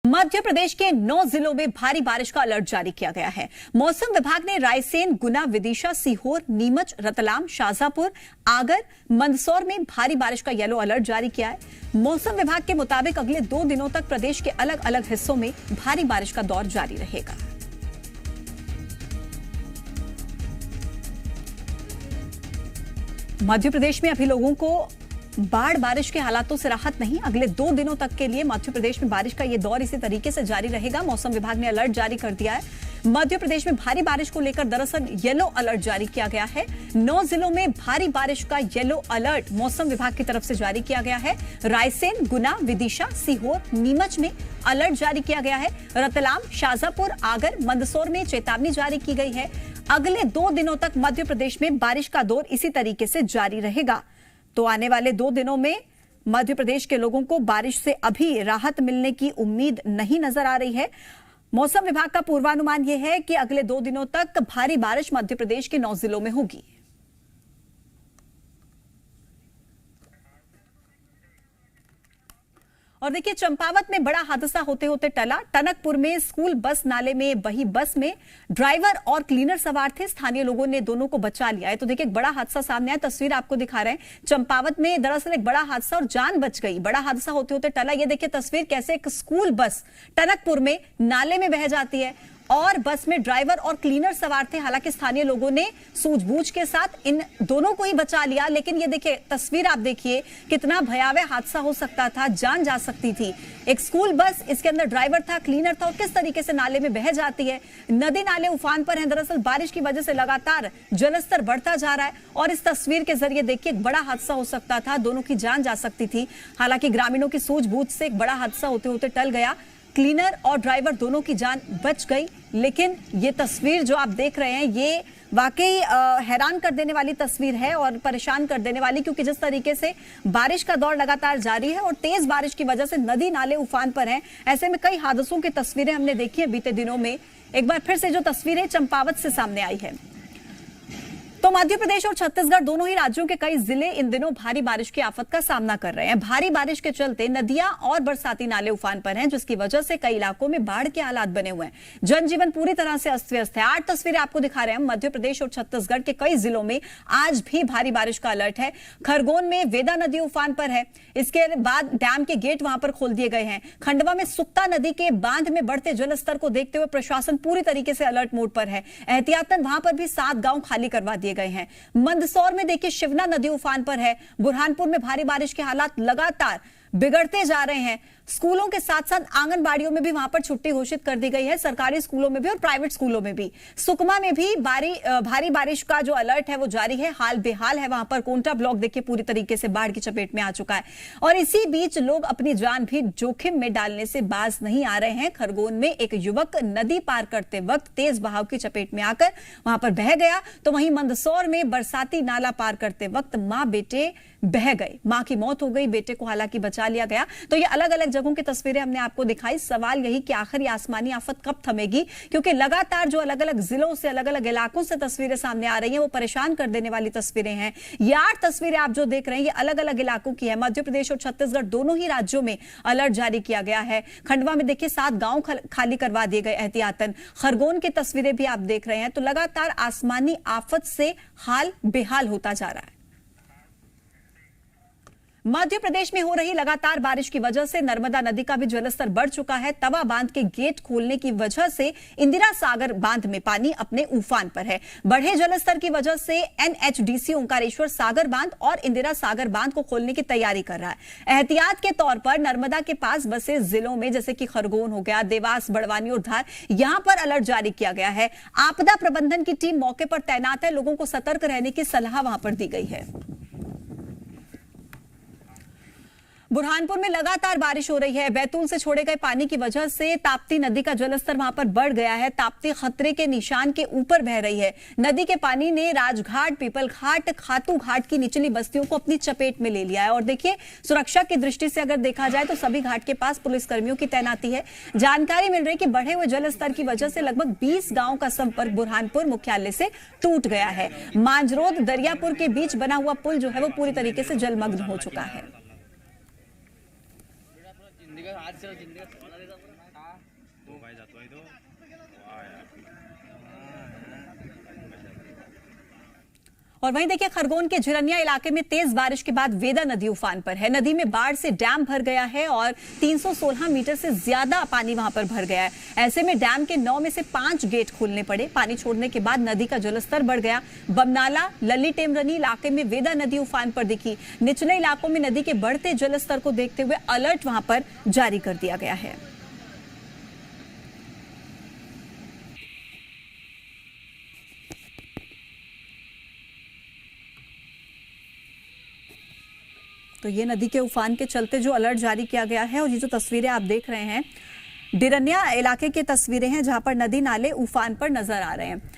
मध्य प्रदेश के 9 जिलों में भारी बारिश का अलर्ट जारी किया गया है। मौसम विभाग ने रायसेन, गुना, विदिशा, सीहोर, नीमच, रतलाम, शाजापुर, आगर, मंदसौर में भारी बारिश का येलो अलर्ट जारी किया है। मौसम विभाग के मुताबिक अगले 2 दिनों तक प्रदेश के अलग अलग हिस्सों में भारी बारिश का दौर जारी रहेगा। मध्य प्रदेश में अभी लोगों को बाढ़ बारिश के हालातों से राहत नहीं। अगले 2 दिनों तक के लिए मध्य प्रदेश में बारिश का यह दौर इसी तरीके से जारी रहेगा। मौसम विभाग ने अलर्ट जारी कर दिया है। मध्य प्रदेश में भारी बारिश को लेकर दरअसल येलो अलर्ट जारी किया गया है। 9 जिलों में भारी बारिश का येलो अलर्ट मौसम विभाग की तरफ से जारी किया गया है। रायसेन, गुना, विदिशा, सीहोर, नीमच में अलर्ट जारी किया गया है। रतलाम, शाजापुर, आगर, मंदसौर में चेतावनी जारी की गई है। अगले 2 दिनों तक मध्य प्रदेश में बारिश का दौर इसी तरीके से जारी रहेगा। तो आने वाले 2 दिनों में मध्य प्रदेश के लोगों को बारिश से अभी राहत मिलने की उम्मीद नहीं नजर आ रही है। मौसम विभाग का पूर्वानुमान यह है कि अगले 2 दिनों तक भारी बारिश मध्य प्रदेश के 9 जिलों में होगी। और देखिए, चंपावत में बड़ा हादसा होते होते टला। टनकपुर में स्कूल बस नाले में बही बस में ड्राइवर और क्लीनर सवार थे। स्थानीय लोगों ने दोनों को बचा लिया है। तो देखिए, एक बड़ा हादसा सामने आया। तस्वीर आपको दिखा रहे हैं। चंपावत में दरअसल एक बड़ा हादसा और जान बच गई। बड़ा हादसा होते होते टला। ये देखिए तस्वीर, कैसे एक स्कूल बस टनकपुर में नाले में बह जाती है और बस में ड्राइवर और क्लीनर सवार थे। हालांकि स्थानीय लोगों ने सूझबूझ के साथ इन दोनों को ही बचा लिया। लेकिन ये देखिए तस्वीर, आप देखिए कितना भयावह हादसा हो सकता था, जान जा सकती थी। एक स्कूल बस, इसके अंदर ड्राइवर था, क्लीनर था, और किस तरीके से नाले में बह जाती है। नदी नाले उफान पर हैं। दरअसल बारिश की वजह से लगातार जलस्तर बढ़ता जा रहा है और इस तस्वीर के जरिए देखिए एक बड़ा हादसा हो सकता था, दोनों की जान जा सकती थी। हालांकि ग्रामीणों की सूझबूझ से एक बड़ा हादसा होते होते टल गया। क्लीनर और ड्राइवर दोनों की जान बच गई। लेकिन ये तस्वीर जो आप देख रहे हैं, ये वाकई हैरान कर देने वाली तस्वीर है और परेशान कर देने वाली, क्योंकि जिस तरीके से बारिश का दौर लगातार जारी है और तेज बारिश की वजह से नदी नाले उफान पर हैं। ऐसे में कई हादसों की तस्वीरें हमने देखी है बीते दिनों में। एक बार फिर से जो तस्वीरें चंपावत से सामने आई है। तो मध्य प्रदेश और छत्तीसगढ़ दोनों ही राज्यों के कई जिले इन दिनों भारी बारिश की आफत का सामना कर रहे हैं। भारी बारिश के चलते नदियां और बरसाती नाले उफान पर हैं, जिसकी वजह से कई इलाकों में बाढ़ के हालात बने हुए हैं। जनजीवन पूरी तरह से अस्त व्यस्त है। 8 तस्वीरें आपको दिखा रहे हैं। मध्य प्रदेश और छत्तीसगढ़ के कई जिलों में आज भी भारी बारिश का अलर्ट है। खरगोन में वेदा नदी उफान पर है। इसके बाद डैम के गेट वहां पर खोल दिए गए हैं। खंडवा में सुक्ता नदी के बांध में बढ़ते जलस्तर को देखते हुए प्रशासन पूरी तरीके से अलर्ट मोड पर है। एहतियातन वहां पर भी 7 गांव खाली करवा दिए गए हैं। मंदसौर में देखिए शिवना नदी उफान पर है। बुरहानपुर में भारी बारिश के हालात लगातार बिगड़ते जा रहे हैं। स्कूलों के साथ साथ आंगनबाड़ियों में भी वहां पर छुट्टी घोषित कर दी गई है, सरकारी स्कूलों में भी और प्राइवेट स्कूलों में भी। सुकमा में भी भारी बारिश का जो अलर्ट है वो जारी है। हाल बेहाल है वहां पर। कोंटा ब्लॉक देखिए पूरी तरीके से बाढ़ की चपेट में आ चुका है और इसी बीच लोग अपनी जान भी जोखिम में डालने से बाज नहीं आ रहे हैं। खरगोन में एक युवक नदी पार करते वक्त तेज बहाव की चपेट में आकर वहां पर बह गया। तो वहीं मंदसौर में बरसाती नाला पार करते वक्त मां बेटे बह गए। मां की मौत हो गई, बेटे को हालांकि बचा लिया गया। तो ये अलग अलग जगहों की तस्वीरें हमने आपको दिखाई। सवाल यही कि आखिर ये आसमानी आफत कब थमेगी, क्योंकि लगातार जो अलग अलग जिलों से, अलग अलग इलाकों से तस्वीरें सामने आ रही हैं वो परेशान कर देने वाली तस्वीरें हैं। ये 8 तस्वीरें आप जो देख रहे हैं ये अलग अलग इलाकों की है। मध्य प्रदेश और छत्तीसगढ़ दोनों ही राज्यों में अलर्ट जारी किया गया है। खंडवा में देखिए 7 गांव खाली करवा दिए गए एहतियातन। खरगोन की तस्वीरें भी आप देख रहे हैं। तो लगातार आसमानी आफत से हाल बेहाल होता जा रहा है। मध्य प्रदेश में हो रही लगातार बारिश की वजह से नर्मदा नदी का भी जलस्तर बढ़ चुका है। तवा बांध के गेट खोलने की वजह से इंदिरा सागर बांध में पानी अपने उफान पर है। बढ़े जलस्तर की वजह से एनएचडीसी ओंकारेश्वर सागर बांध और इंदिरा सागर बांध को खोलने की तैयारी कर रहा है। एहतियात के तौर पर नर्मदा के पास बसे जिलों में जैसे कि खरगोन हो गया, देवास, बड़वानी और धार, यहां पर अलर्ट जारी किया गया है। आपदा प्रबंधन की टीम मौके पर तैनात है। लोगों को सतर्क रहने की सलाह वहां पर दी गई है। बुरहानपुर में लगातार बारिश हो रही है। बैतूल से छोड़े गए पानी की वजह से ताप्ती नदी का जलस्तर वहां पर बढ़ गया है। ताप्ती खतरे के निशान के ऊपर बह रही है। नदी के पानी ने राजघाट, पीपल घाट, खातू घाट की निचली बस्तियों को अपनी चपेट में ले लिया है। और देखिए, सुरक्षा की दृष्टि से अगर देखा जाए तो सभी घाट के पास पुलिसकर्मियों की तैनाती है। जानकारी मिल रही है कि बढ़े हुए जलस्तर की वजह से लगभग 20 गांवों का संपर्क बुरहानपुर मुख्यालय से टूट गया है। मांजरोद दरियापुर के बीच बना हुआ पुल जो है वो पूरी तरीके से जलमग्न हो चुका है। और वहीं देखिए खरगोन के झिरनिया इलाके में तेज बारिश के बाद वेदा नदी उफान पर है। नदी में बाढ़ से डैम भर गया है और 316 मीटर से ज्यादा पानी वहां पर भर गया है। ऐसे में डैम के 9 में से 5 गेट खोलने पड़े। पानी छोड़ने के बाद नदी का जलस्तर बढ़ गया। बमनाला लल्ली टेमरनी इलाके में वेदा नदी उफान पर दिखी। निचले इलाकों में नदी के बढ़ते जलस्तर को देखते हुए अलर्ट वहां पर जारी कर दिया गया है। तो ये नदी के उफान के चलते जो अलर्ट जारी किया गया है, और ये जो तस्वीरें आप देख रहे हैं डिरनिया इलाके की तस्वीरें हैं जहां पर नदी नाले उफान पर नजर आ रहे हैं।